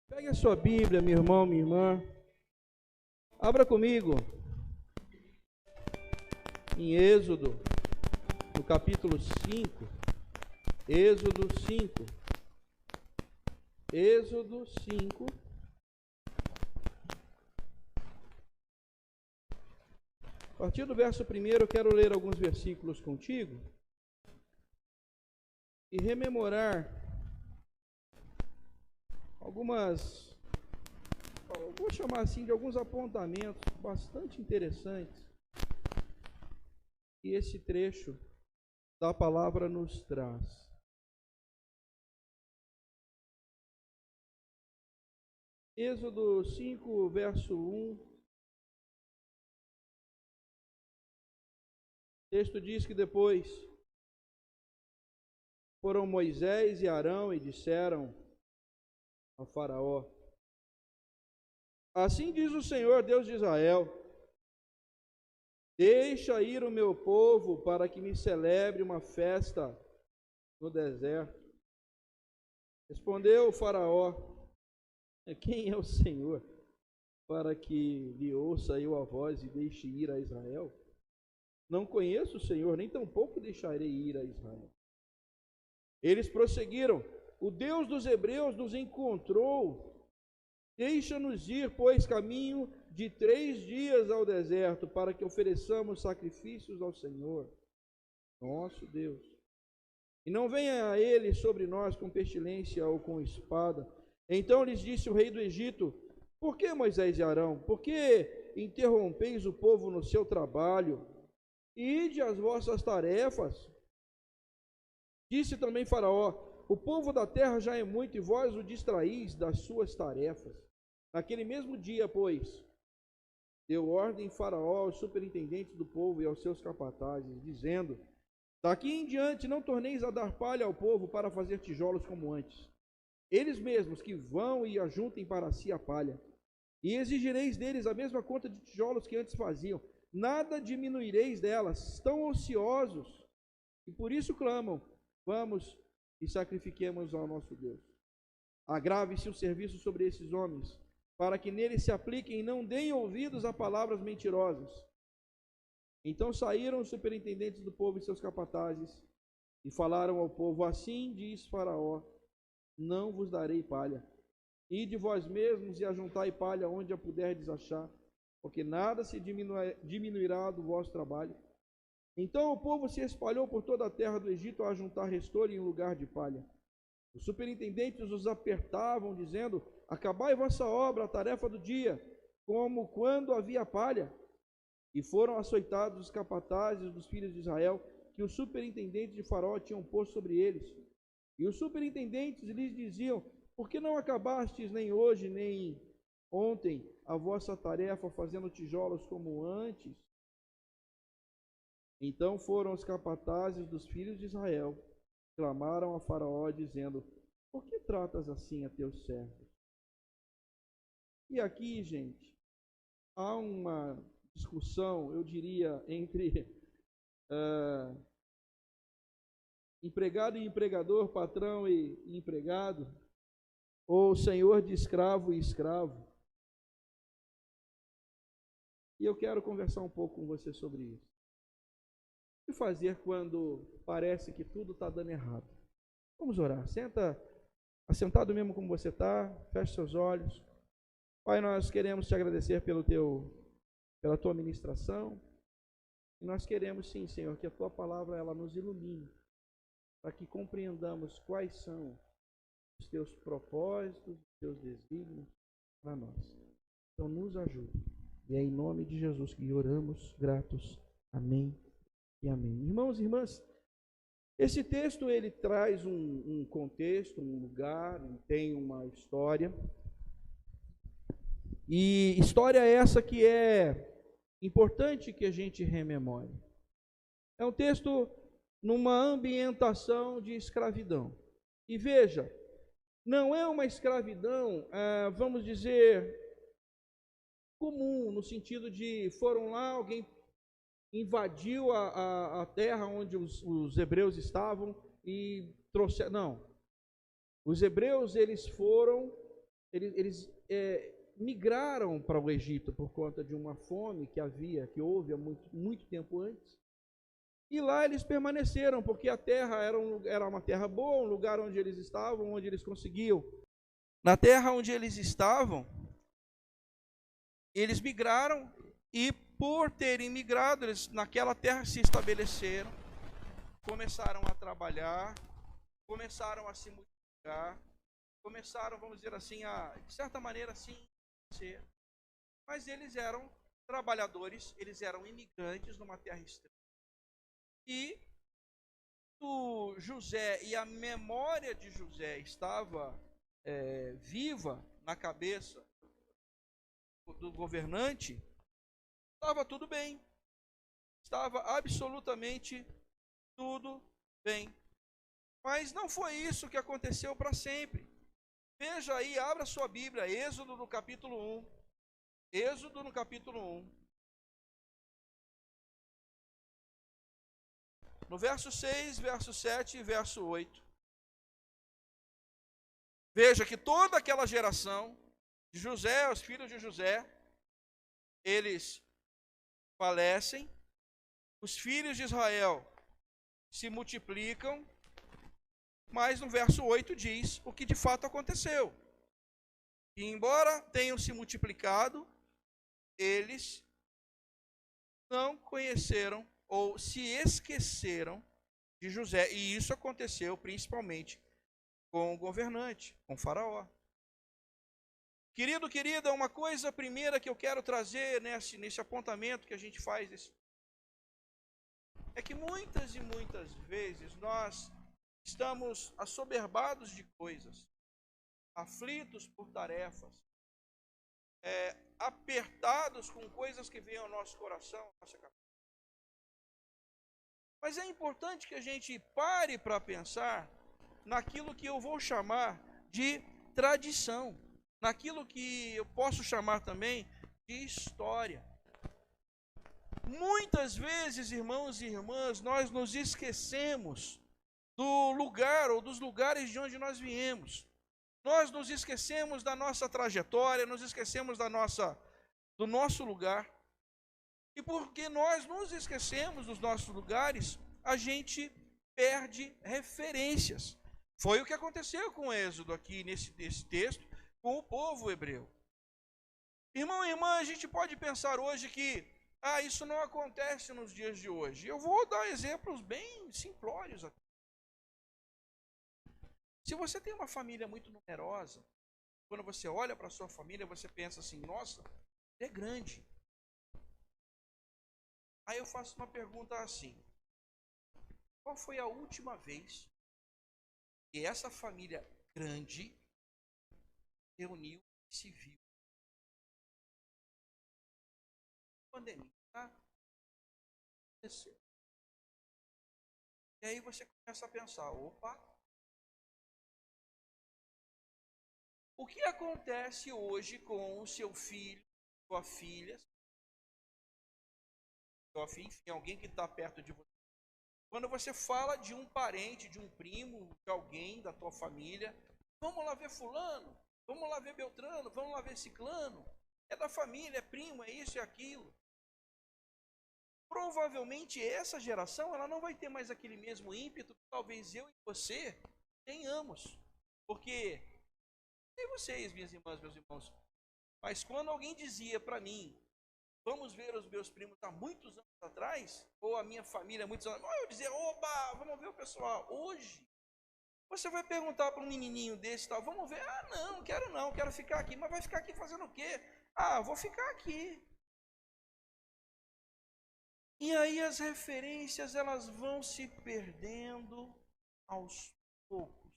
Pegue a sua Bíblia, meu irmão, minha irmã. Abra comigo em Êxodo, no capítulo 5. Êxodo 5. Êxodo 5. A partir do verso 1, eu quero ler alguns versículos contigo e rememorar algumas, eu vou chamar assim, de alguns apontamentos bastante interessantes que esse trecho da palavra nos traz. Êxodo 5, verso 1. O texto diz que depois foram Moisés e Arão e disseram ao Faraó: assim diz o Senhor, Deus de Israel: deixa ir o meu povo para que me celebre uma festa no deserto. Respondeu o Faraó: quem é o Senhor para que lhe ouça eu a voz e deixe ir a Israel? Não conheço o Senhor, nem tampouco deixarei ir a Israel. Eles prosseguiram: o Deus dos hebreus nos encontrou. Deixa-nos ir, pois, caminho de 3 dias ao deserto, para que ofereçamos sacrifícios ao Senhor, nosso Deus. E não venha ele sobre nós com pestilência ou com espada. Então lhes disse o rei do Egito: por que, Moisés e Arão? Por que interrompeis o povo no seu trabalho? Ide às vossas tarefas. Disse também Faraó: o povo da terra já é muito, e vós o distraís das suas tarefas. Naquele mesmo dia, pois, deu ordem Faraó aos superintendentes do povo e aos seus capatazes, dizendo: daqui em diante não torneis a dar palha ao povo para fazer tijolos como antes. Eles mesmos que vão e ajuntem para si a palha. E exigireis deles a mesma conta de tijolos que antes faziam. Nada diminuireis delas. Estão ociosos e por isso clamam: vamos e sacrifiquemos ao nosso Deus. Agrave-se o serviço sobre esses homens, para que neles se apliquem e não deem ouvidos a palavras mentirosas. Então saíram os superintendentes do povo e seus capatazes e falaram ao povo: assim diz Faraó: não vos darei palha. Ide vós mesmos e ajuntai palha onde a puderdes achar, porque nada se diminuirá do vosso trabalho. Então o povo se espalhou por toda a terra do Egito a ajuntar restolho em lugar de palha. Os superintendentes os apertavam, dizendo: acabai vossa obra, a tarefa do dia, como quando havia palha. E foram açoitados os capatazes dos filhos de Israel, que os superintendentes de Faraó tinham posto sobre eles. E os superintendentes lhes diziam: por que não acabastes nem hoje, nem ontem, a vossa tarefa, fazendo tijolos como antes? Então foram os capatazes dos filhos de Israel, clamaram a Faraó, dizendo: por que tratas assim a teus servos? E aqui, gente, há uma discussão, eu diria, entre empregado e empregador, patrão e empregado, ou senhor de escravo e escravo. E eu quero conversar um pouco com você sobre isso. O que fazer quando parece que tudo está dando errado? Vamos orar. Senta, assentado mesmo como você está, feche seus olhos. Pai, nós queremos te agradecer pela tua ministração. E nós queremos sim, Senhor, que a tua palavra ela nos ilumine, para que compreendamos quais são os teus propósitos, os teus desígnios para nós. Então nos ajude. E é em nome de Jesus que oramos, gratos. Amém e amém. Irmãos e irmãs, esse texto ele traz um contexto, um lugar, tem uma história. E história essa que é importante que a gente rememore. É um texto numa ambientação de escravidão. E veja, não é uma escravidão, vamos dizer, comum, no sentido de foram lá, alguém invadiu a terra onde os hebreus estavam e trouxeram. Não. Os hebreus, eles foram eles migraram para o Egito por conta de uma fome que houve há muito tempo antes. E lá eles permaneceram, porque a terra era uma terra boa, um lugar onde eles estavam, onde eles conseguiam. Na terra onde eles estavam, eles migraram, e por terem migrado, eles naquela terra se estabeleceram, começaram a trabalhar, começaram a se multiplicar, começaram, vamos dizer assim, de certa maneira, assim, ser. Mas eles eram trabalhadores, eles eram imigrantes numa terra estranha. E o José, e a memória de José estava viva na cabeça do governante, estava tudo bem. Estava absolutamente tudo bem. Mas não foi isso que aconteceu para sempre. Veja aí, abra sua Bíblia, Êxodo no capítulo 1. Êxodo no capítulo 1. No verso 6, verso 7 e verso 8. Veja que toda aquela geração de José, os filhos de José, eles falecem, os filhos de Israel se multiplicam, mas no verso 8 diz o que de fato aconteceu. E embora tenham se multiplicado, eles não conheceram ou se esqueceram de José. E isso aconteceu principalmente com o governante, com o faraó. Querido, querida, uma coisa primeira que eu quero trazer nesse apontamento que a gente faz é que muitas e muitas vezes nós estamos assoberbados de coisas, aflitos por tarefas, apertados com coisas que vêm ao nosso coração, à nossa cabeça. Mas é importante que a gente pare para pensar naquilo que eu vou chamar de tradição, naquilo que eu posso chamar também de história. Muitas vezes, irmãos e irmãs, nós nos esquecemos do lugar ou dos lugares de onde nós viemos. Nós nos esquecemos da nossa trajetória, nos esquecemos do nosso lugar. E porque nós nos esquecemos dos nossos lugares, a gente perde referências. Foi o que aconteceu com o Êxodo aqui nesse texto, com o povo hebreu. Irmão e irmã, a gente pode pensar hoje que isso não acontece nos dias de hoje. Eu vou dar exemplos bem simplórios aqui. Se você tem uma família muito numerosa, quando você olha para a sua família, você pensa assim, nossa, é grande. Aí eu faço uma pergunta assim, qual foi a última vez que essa família grande reuniu e se viu? Pandemia, tá? E aí você começa a pensar, opa, o que acontece hoje com o seu filho, sua filha, enfim, alguém que está perto de você? Quando você fala de um parente, de um primo, de alguém da tua família, vamos lá ver fulano, vamos lá ver Beltrano, vamos lá ver Ciclano, é da família, é primo, é isso e aquilo. Provavelmente essa geração ela não vai ter mais aquele mesmo ímpeto que talvez eu e você tenhamos. Porque, sei vocês, minhas irmãs, meus irmãos, mas quando alguém dizia para mim, vamos ver os meus primos há muitos anos atrás, ou a minha família há muitos anos atrás, eu dizia, opa, vamos ver o pessoal. Hoje, você vai perguntar para um menininho desse, tal, vamos ver, não, quero ficar aqui, mas vai ficar aqui fazendo o quê? Vou ficar aqui. E aí as referências elas vão se perdendo aos poucos.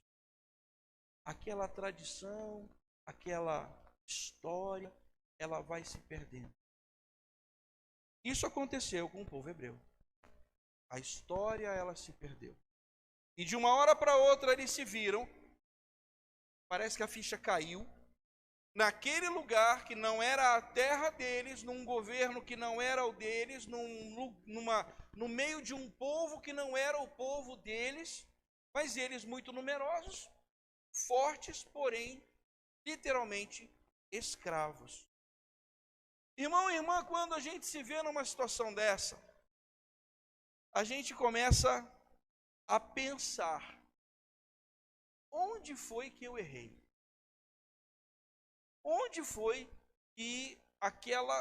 Aquela tradição, aquela história, ela vai se perdendo. Isso aconteceu com o povo hebreu. A história ela se perdeu. E de uma hora para outra eles se viram, parece que a ficha caiu, naquele lugar que não era a terra deles, num governo que não era o deles, no meio de um povo que não era o povo deles, mas eles muito numerosos, fortes, porém literalmente escravos. Irmão e irmã, quando a gente se vê numa situação dessa, a gente começa a pensar: onde foi que eu errei? Onde foi que aquela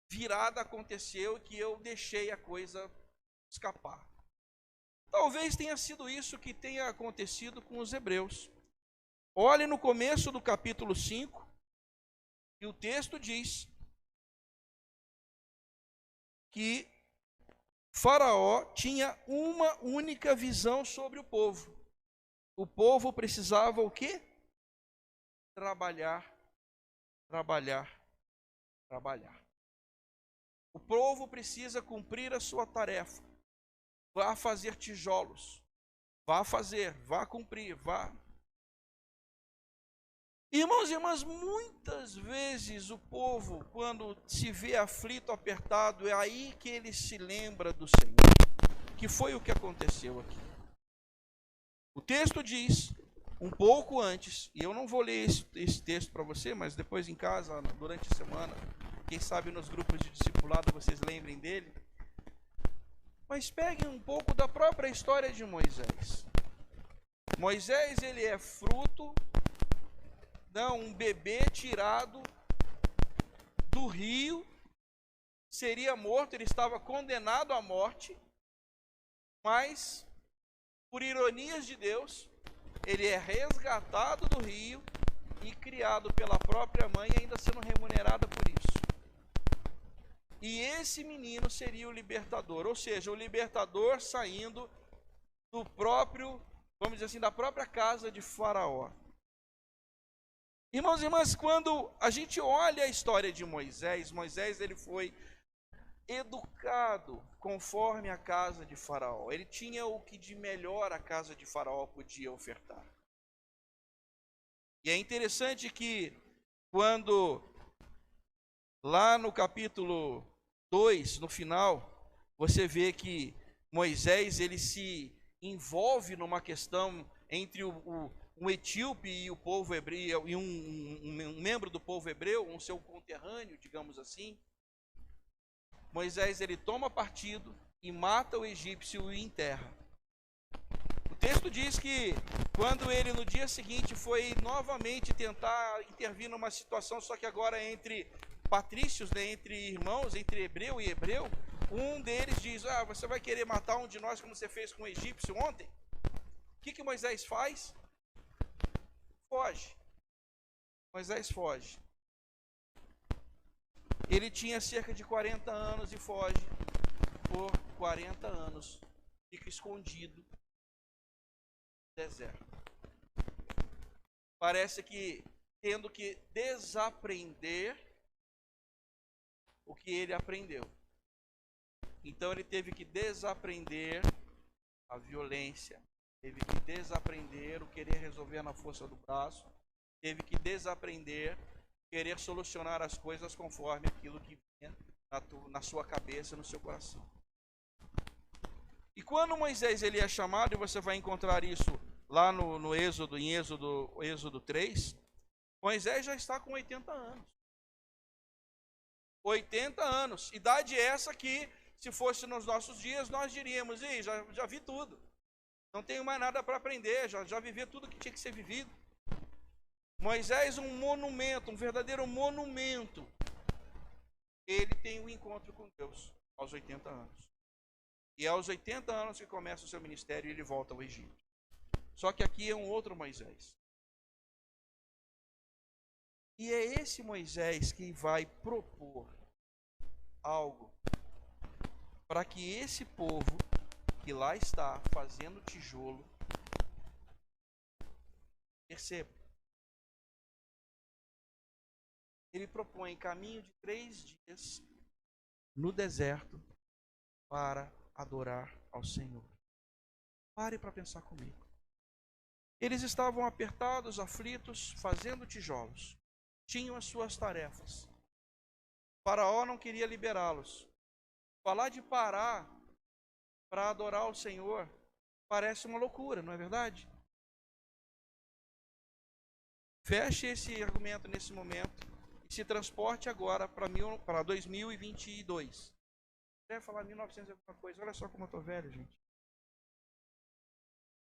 virada aconteceu, que eu deixei a coisa escapar? Talvez tenha sido isso que tenha acontecido com os hebreus. Olhe no começo do capítulo 5, e o texto diz que Faraó tinha uma única visão sobre o povo. O povo precisava o quê? Trabalhar, trabalhar, trabalhar. O povo precisa cumprir a sua tarefa. Vá fazer tijolos. Vá fazer, vá cumprir, vá. Irmãos e irmãs, muitas vezes o povo, quando se vê aflito, apertado, é aí que ele se lembra do Senhor. Que foi o que aconteceu aqui. O texto diz, um pouco antes, e eu não vou ler esse texto para você, mas depois em casa, durante a semana, quem sabe nos grupos de discipulado vocês lembrem dele. Mas peguem um pouco da própria história de Moisés. Moisés, ele é fruto, um bebê tirado do rio, seria morto, ele estava condenado à morte, mas, por ironias de Deus, ele é resgatado do rio e criado pela própria mãe, ainda sendo remunerado por isso. E esse menino seria o libertador, ou seja, o libertador saindo do próprio, vamos dizer assim, da própria casa de Faraó. Irmãos e irmãs, quando a gente olha a história de Moisés, ele foi educado conforme a casa de Faraó. Ele tinha o que de melhor a casa de Faraó podia ofertar. E é interessante que quando lá no capítulo 2, no final, você vê que Moisés, ele se envolve numa questão entre um etíope e o povo hebreu, e um membro do povo hebreu, um seu conterrâneo, digamos assim. Moisés, ele toma partido e mata o egípcio e enterra. O texto diz que quando ele no dia seguinte foi novamente tentar intervir numa situação, só que agora entre patrícios, né, entre irmãos, entre hebreu e hebreu, um deles diz: você vai querer matar um de nós como você fez com o egípcio ontem? O que Moisés faz? Foge. Moisés foge. Ele tinha cerca de 40 anos e foge por 40 anos. Fica escondido no deserto. Parece que tendo que desaprender o que ele aprendeu. Então ele teve que desaprender a violência, teve que desaprender o querer resolver na força do braço, teve que desaprender querer solucionar as coisas conforme aquilo que vinha na sua cabeça, no seu coração. E quando Moisés ele é chamado, e você vai encontrar isso lá no Êxodo, em Êxodo 3, Moisés já está com 80 anos. 80 anos, idade essa que, se fosse nos nossos dias, nós diríamos: já vi tudo, não tenho mais nada para aprender, já vivi tudo que tinha que ser vivido. Moisés, um monumento, um verdadeiro monumento. Ele tem um encontro com Deus aos 80 anos. E é aos 80 anos que começa o seu ministério e ele volta ao Egito. Só que aqui é um outro Moisés. E é esse Moisés que vai propor algo para que esse povo que lá está fazendo tijolo perceba. Ele propõe caminho de 3 dias no deserto para adorar ao Senhor. Pare para pensar comigo. Eles estavam apertados, aflitos, fazendo tijolos. Tinham as suas tarefas. O Faraó não queria liberá-los. Falar de parar para adorar o Senhor parece uma loucura, não é verdade? Feche esse argumento nesse momento e se transporte agora para 2022. Deve falar 1900 e alguma coisa. Olha só como eu estou velho, gente.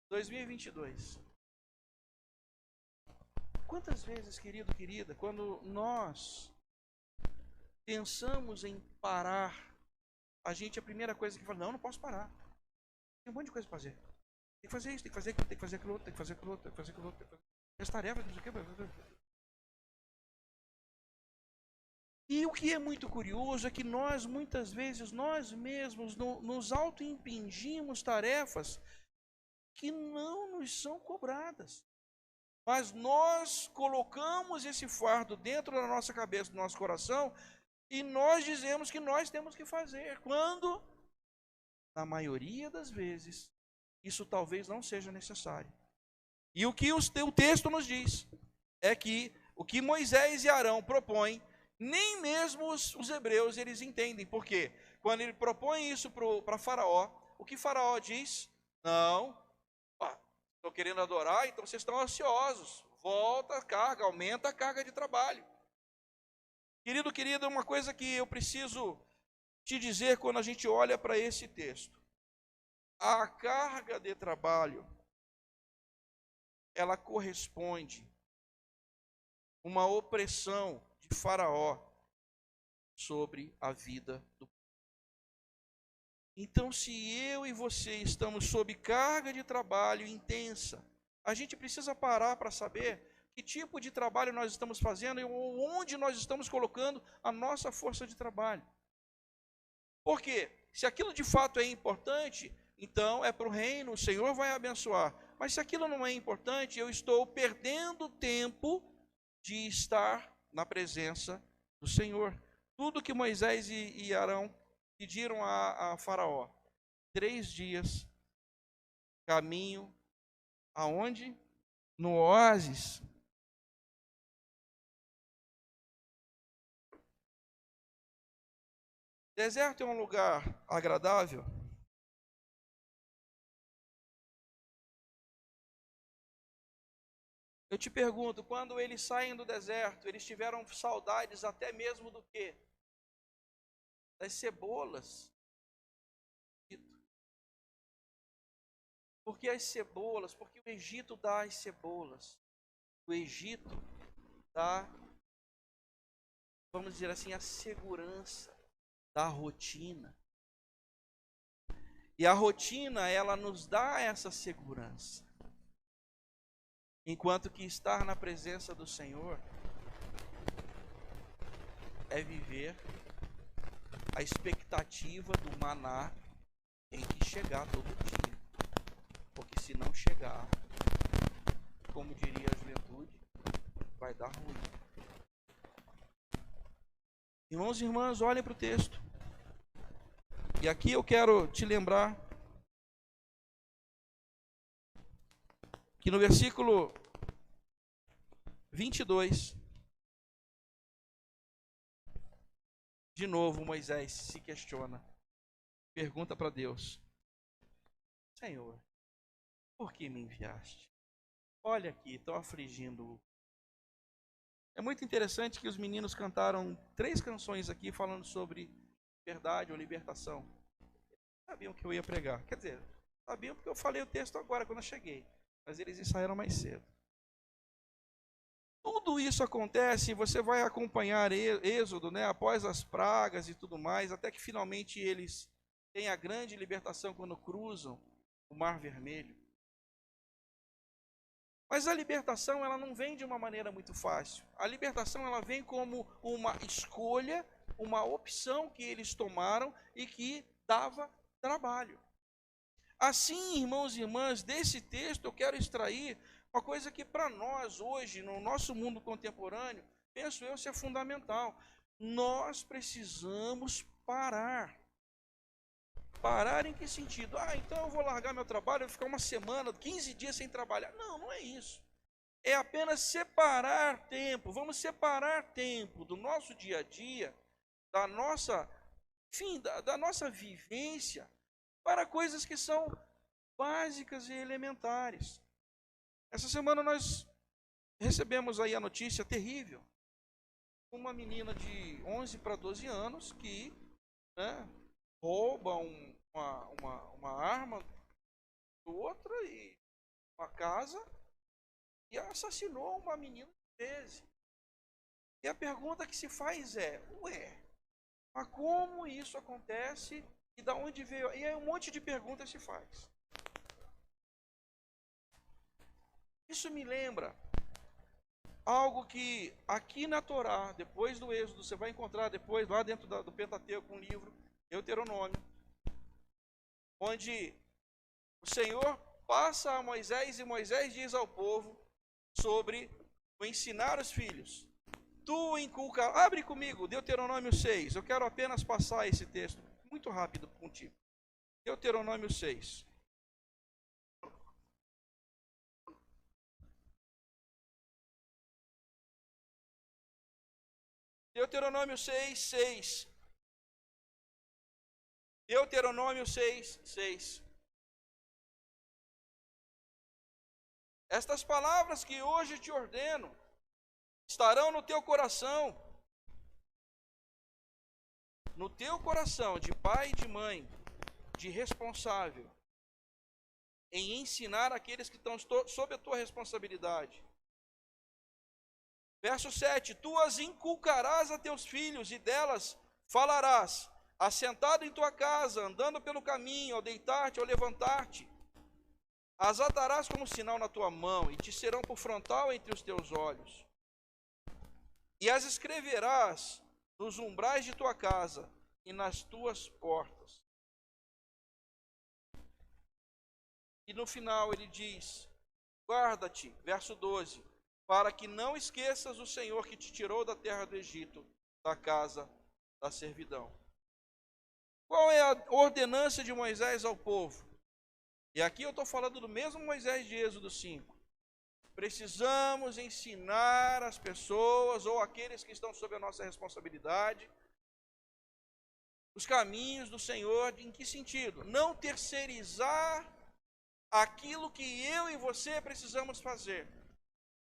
2022. Quantas vezes, querido, querida, quando nós pensamos em parar, a primeira coisa que fala, não posso parar. Tem um monte de coisa para fazer. Tem que fazer isso, tem que fazer aquilo, tem que fazer aquilo outro, tem que fazer aquilo outro, tem que fazer aquilo outro. As tarefas, não sei o que. E o que é muito curioso é que nós, muitas vezes, nós mesmos nos auto-impingimos tarefas que não nos são cobradas. Mas nós colocamos esse fardo dentro da nossa cabeça, do nosso coração, e nós dizemos que nós temos que fazer, quando, na maioria das vezes, isso talvez não seja necessário. E o que o texto nos diz é que o que Moisés e Arão propõem, nem mesmo os hebreus eles entendem. Por quê? Quando ele propõe isso para Faraó, o que Faraó diz? Não, estou querendo adorar, então vocês estão ansiosos. Volta a carga, aumenta a carga de trabalho. Querido, querida, uma coisa que eu preciso te dizer quando a gente olha para esse texto. A carga de trabalho, ela corresponde a uma opressão de Faraó sobre a vida do povo. Então, se eu e você estamos sob carga de trabalho intensa, a gente precisa parar para saber que tipo de trabalho nós estamos fazendo e onde nós estamos colocando a nossa força de trabalho. Por quê? Se aquilo de fato é importante, então é para o reino, o Senhor vai abençoar. Mas se aquilo não é importante, eu estou perdendo tempo de estar na presença do Senhor. Tudo que Moisés e Arão pediram a Faraó, 3 dias, caminho, aonde? No oásis. Deserto é um lugar agradável? Eu te pergunto, quando eles saem do deserto, eles tiveram saudades até mesmo do quê? Das cebolas. Porque as cebolas, porque o Egito dá as cebolas. O Egito dá, vamos dizer assim, a segurança da rotina. E a rotina, ela nos dá essa segurança. Enquanto que estar na presença do Senhor é viver a expectativa do maná tem que chegar todo dia. Porque se não chegar, como diria a juventude, vai dar ruim. Irmãos e irmãs, olhem para o texto. E aqui eu quero te lembrar que no versículo 22, de novo Moisés se questiona, pergunta para Deus: Senhor, por que me enviaste? Olha aqui, estou afligindo. É muito interessante que os meninos cantaram 3 canções aqui falando sobre verdade ou libertação. Sabiam que eu ia pregar. Quer dizer, sabiam porque eu falei o texto agora quando eu cheguei. Mas eles ensaiaram mais cedo. Tudo isso acontece, você vai acompanhar Êxodo, né, após as pragas e tudo mais, até que finalmente eles têm a grande libertação quando cruzam o Mar Vermelho. Mas a libertação, ela não vem de uma maneira muito fácil. A libertação, ela vem como uma escolha, uma opção que eles tomaram e que dava trabalho. Assim, irmãos e irmãs, desse texto eu quero extrair uma coisa que para nós hoje, no nosso mundo contemporâneo, penso eu ser fundamental. Nós precisamos parar. Parar em que sentido? Então eu vou largar meu trabalho, eu vou ficar uma semana, 15 dias sem trabalhar. Não, não é isso. É apenas separar tempo. Vamos separar tempo do nosso dia a dia, da nossa, enfim, da nossa vivência, para coisas que são básicas e elementares. Essa semana nós recebemos aí a notícia terrível. Uma menina de 11 para 12 anos que, né, rouba uma arma do outra e uma casa e assassinou uma menina de 13. E a pergunta que se faz é, mas como isso acontece e da onde veio? E aí um monte de perguntas se faz. Isso me lembra algo que aqui na Torá, depois do Êxodo, você vai encontrar depois lá dentro do Pentateuco um livro, Deuteronômio, onde o Senhor passa a Moisés e Moisés diz ao povo sobre o ensinar os filhos. Tu inculca, abre comigo, Deuteronômio 6, eu quero apenas passar esse texto muito rápido contigo. Deuteronômio 6. Deuteronômio 6, 6. Deuteronômio 6, 6. Estas palavras que hoje te ordeno estarão no teu coração, de pai e de mãe, de responsável, em ensinar aqueles que estão sob a tua responsabilidade. Verso 7, tu as inculcarás a teus filhos e delas falarás, assentado em tua casa, andando pelo caminho, ao deitar-te, ao levantar-te. As atarás como sinal na tua mão e te serão por frontal entre os teus olhos. E as escreverás nos umbrais de tua casa e nas tuas portas. E no final ele diz, guarda-te, verso 12, para que não esqueças o Senhor que te tirou da terra do Egito, da casa da servidão. Qual é a ordenança de Moisés ao povo? E aqui eu estou falando do mesmo Moisés de Êxodo 5. Precisamos ensinar as pessoas, ou aqueles que estão sob a nossa responsabilidade, os caminhos do Senhor. Em que sentido? Não terceirizar aquilo que eu e você precisamos fazer.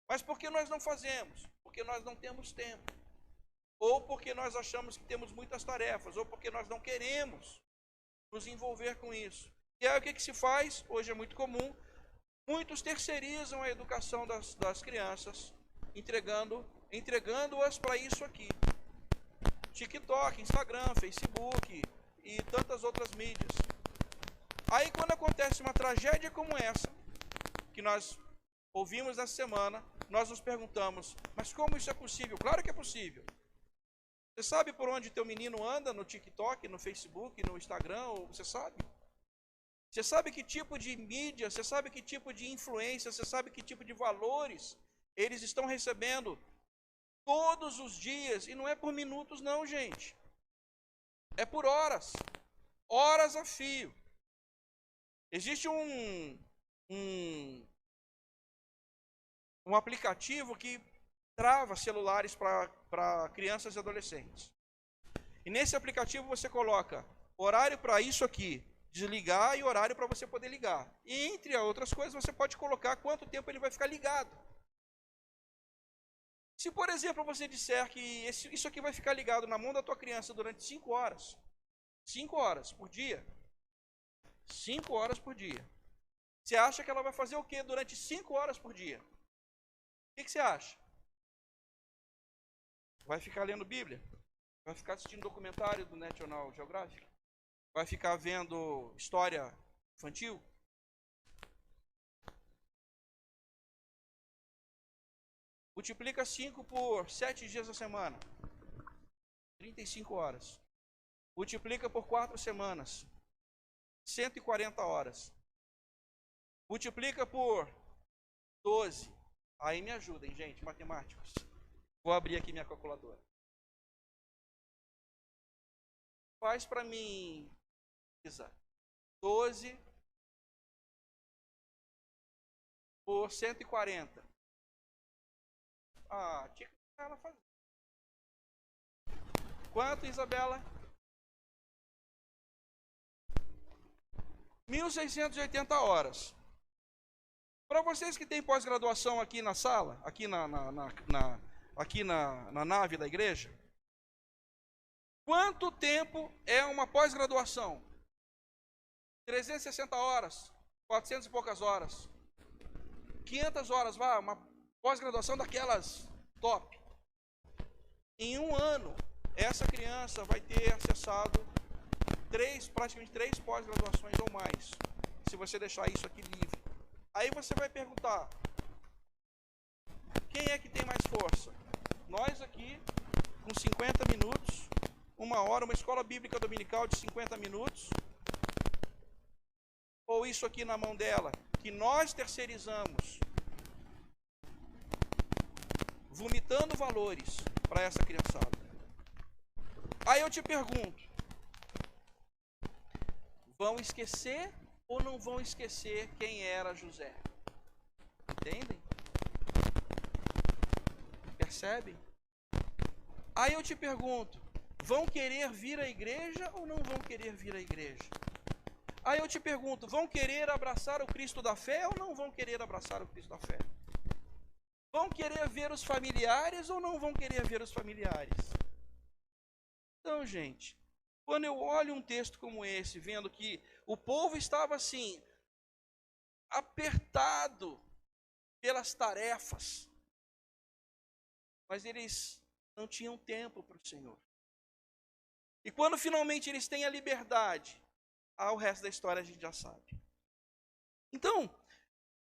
Mas por que nós não fazemos? Porque nós não temos tempo. Ou porque nós achamos que temos muitas tarefas, ou porque nós não queremos nos envolver com isso. E aí o que se faz? Hoje é muito comum, muitos terceirizam a educação das crianças, entregando-as para isso aqui. TikTok, Instagram, Facebook e tantas outras mídias. Aí quando acontece uma tragédia como essa, que nós ouvimos nessa semana, nós nos perguntamos, mas como isso é possível? Claro que é possível. Você sabe por onde teu menino anda no TikTok, no Facebook, no Instagram? Você sabe? Você sabe que tipo de mídia, você sabe que tipo de influência, você sabe que tipo de valores eles estão recebendo todos os dias. E não é por minutos não, gente. É por horas. Horas a fio. Existe um aplicativo que trava celulares para crianças e adolescentes. E nesse aplicativo você coloca horário para isso aqui, desligar, e horário para você poder ligar. E entre outras coisas você pode colocar quanto tempo ele vai ficar ligado. Se, por exemplo, você disser que isso aqui vai ficar ligado na mão da tua criança durante 5 horas, 5 horas por dia, 5 horas por dia, você acha que ela vai fazer o que durante 5 horas por dia? O que você acha? Vai ficar lendo Bíblia? Vai ficar assistindo documentário do National Geographic? Vai ficar vendo história infantil? Multiplica 5 por 7 dias da semana. 35 horas. Multiplica por 4 semanas. 140 horas. Multiplica por 12. Aí me ajudem, gente, matemáticos. Vou abrir aqui minha calculadora. Faz para mim, Isa, 12 por 140. Ah, tinha que ela fazer. Quanto, Isabela? 1.680 horas. Para vocês que têm pós-graduação aqui na sala, aqui na nave da igreja, quanto tempo é uma pós-graduação? 360 horas, 400 e poucas horas, 500 horas, uma pós-graduação daquelas top. Em um ano, essa criança vai ter acessado praticamente 3 pós-graduações ou mais, se você deixar isso aqui livre. Aí você vai perguntar, quem é que tem mais força? Nós aqui, com 50 minutos, 1 hora, uma escola bíblica dominical de 50 minutos, ou isso aqui na mão dela, que nós terceirizamos, vomitando valores para essa criançada. Aí eu te pergunto, vão esquecer ou não vão esquecer quem era José? Entendem? Percebem? Aí eu te pergunto, vão querer vir à igreja ou não vão querer vir à igreja? Aí eu te pergunto, vão querer abraçar o Cristo da fé ou não vão querer abraçar o Cristo da fé? Vão querer ver os familiares ou não vão querer ver os familiares? Então, gente, quando eu olho um texto como esse, vendo que o povo estava assim, apertado pelas tarefas, mas eles não tinham tempo para o Senhor. E quando finalmente eles têm a liberdade, o resto da história a gente já sabe. Então,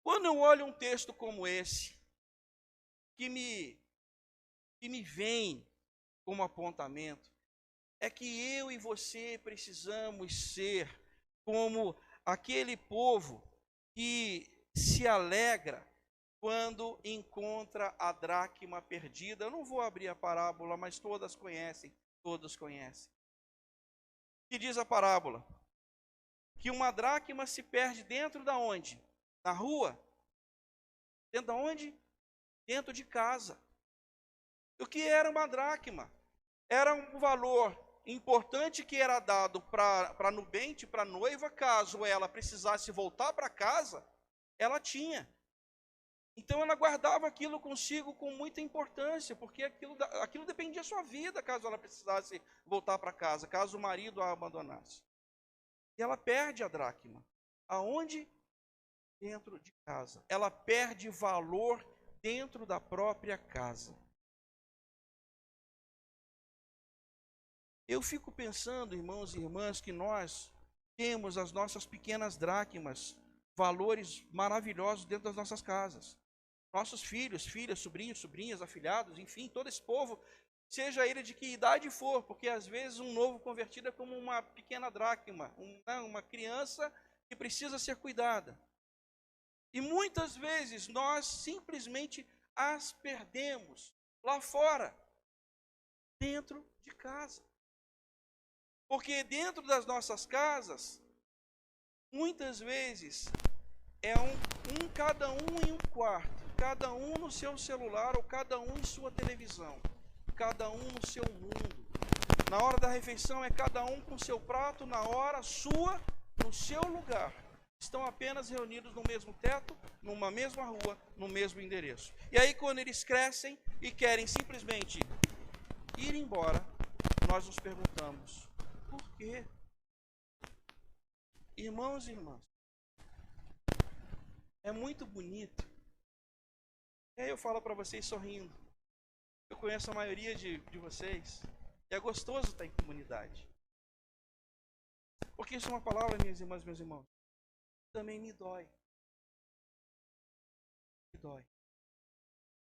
quando eu olho um texto como esse, que me vem como apontamento, é que eu e você precisamos ser como aquele povo que se alegra quando encontra a dracma perdida. Eu não vou abrir a parábola, mas todos conhecem. Que diz a parábola? Que uma dracma se perde dentro da onde? Na rua? Dentro da onde? Dentro de casa. O que era uma dracma? Era um valor importante que era dado para a nubente, para a noiva, caso ela precisasse voltar para casa, ela tinha. Então ela guardava aquilo consigo com muita importância, porque aquilo dependia da sua vida, caso ela precisasse voltar para casa, caso o marido a abandonasse. E ela perde a dracma. Aonde? Dentro de casa. Ela perde valor dentro da própria casa. Eu fico pensando, irmãos e irmãs, que nós temos as nossas pequenas dracmas, valores maravilhosos dentro das nossas casas. Nossos filhos, filhas, sobrinhos, sobrinhas, afilhados, enfim, todo esse povo, seja ele de que idade for, porque às vezes um novo convertido é como uma pequena dracma, uma criança que precisa ser cuidada. E muitas vezes nós simplesmente as perdemos lá fora, dentro de casa. Porque dentro das nossas casas, muitas vezes, é cada um em um quarto, cada um no seu celular ou cada um em sua televisão, cada um no seu mundo. Na hora da refeição é cada um com seu prato, na hora sua, no seu lugar. Estão apenas reunidos no mesmo teto, numa mesma rua, no mesmo endereço. E aí quando eles crescem e querem simplesmente ir embora, nós nos perguntamos, por quê? Irmãos e irmãs, é muito bonito. E aí eu falo para vocês sorrindo. Eu conheço a maioria de vocês. E é gostoso estar em comunidade. Porque isso é uma palavra, minhas irmãs, meus irmãos, também me dói. Me dói.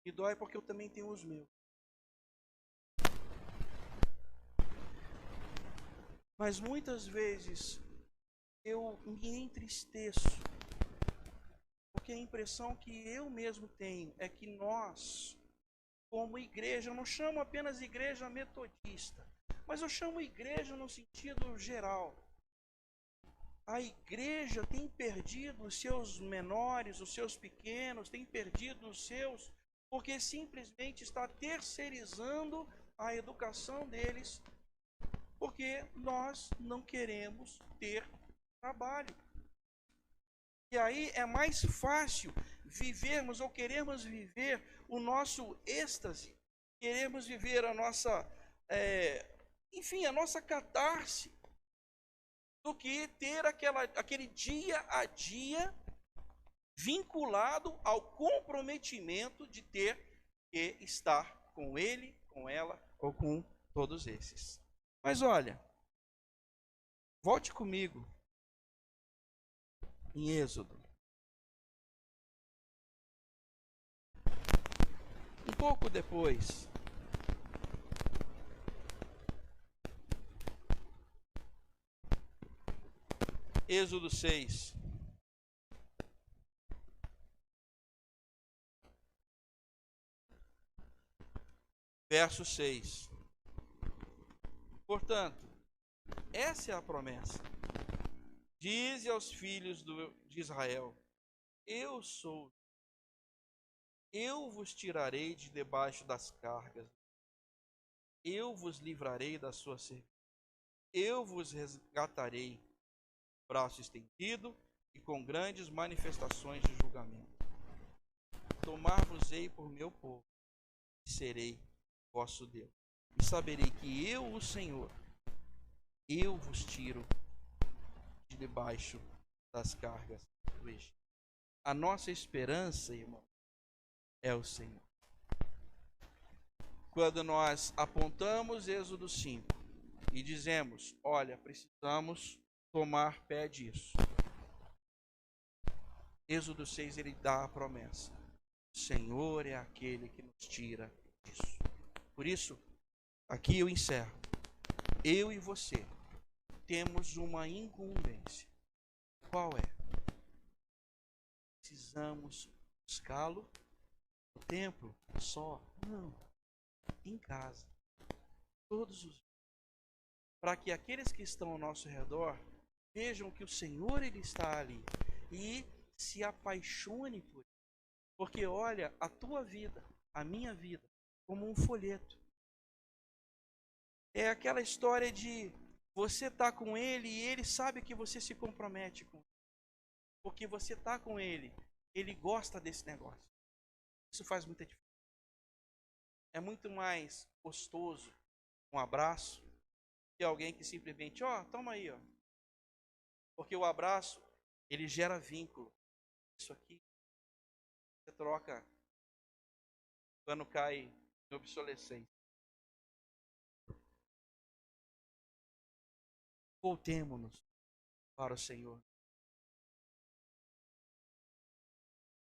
Me dói porque eu também tenho os meus. Mas muitas vezes eu me entristeço, porque a impressão que eu mesmo tenho é que nós, como igreja, eu não chamo apenas igreja metodista, mas eu chamo igreja no sentido geral. A igreja tem perdido os seus menores, os seus pequenos, tem perdido os seus, porque simplesmente está terceirizando a educação deles, porque nós não queremos ter trabalho. E aí é mais fácil vivermos ou queremos viver o nosso êxtase, queremos viver a nossa, a nossa catarse, do que ter aquele dia a dia vinculado ao comprometimento de ter que estar com ele, com ela ou com todos esses. Mas olha, volte comigo em Êxodo. Um pouco depois, Êxodo 6. Verso 6. Portanto, essa é a promessa. Dize aos filhos de Israel: eu sou, eu vos tirarei de debaixo das cargas, eu vos livrarei da sua servidão, eu vos resgatarei, braço estendido e com grandes manifestações de julgamento. Tomar-vos-ei por meu povo, e serei vosso Deus. E saberei que eu, o Senhor, eu vos tiro de debaixo das cargas do Egito. A nossa esperança, irmão, é o Senhor. Quando nós apontamos Êxodo 5 e dizemos: olha, precisamos tomar pé disso, Êxodo 6 ele dá a promessa: o Senhor é aquele que nos tira disso. Por isso, aqui eu encerro. Eu e você temos uma incumbência. Qual é? Precisamos buscá-lo no templo só? Não. Em casa. Todos os dias. Para que aqueles que estão ao nosso redor vejam que o Senhor ele está ali e se apaixone por ele. Porque olha a tua vida, a minha vida, como um folheto. É aquela história de você estar com ele e ele sabe que você se compromete com ele. Porque você está com ele, ele gosta desse negócio. Isso faz muita diferença. É muito mais gostoso um abraço que alguém que simplesmente, toma aí, Porque o abraço, ele gera vínculo. Isso aqui, você troca quando cai em obsolescência. Voltemo-nos para o Senhor.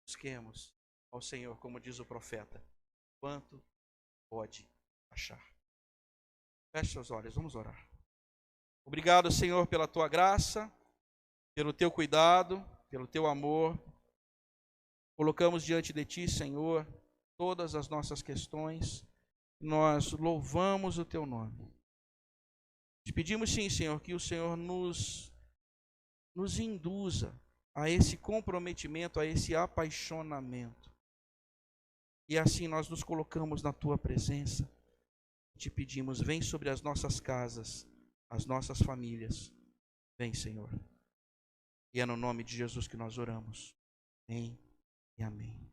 Busquemos ao Senhor, como diz o profeta, quanto pode achar. Feche seus olhos, vamos orar. Obrigado, Senhor, pela tua graça, pelo teu cuidado, pelo teu amor. Colocamos diante de ti, Senhor, todas as nossas questões. Nós louvamos o teu nome. Te pedimos sim, Senhor, que o Senhor nos induza a esse comprometimento, a esse apaixonamento. E assim nós nos colocamos na tua presença. Te pedimos, vem sobre as nossas casas, as nossas famílias. Vem, Senhor. E é no nome de Jesus que nós oramos. Amém e amém.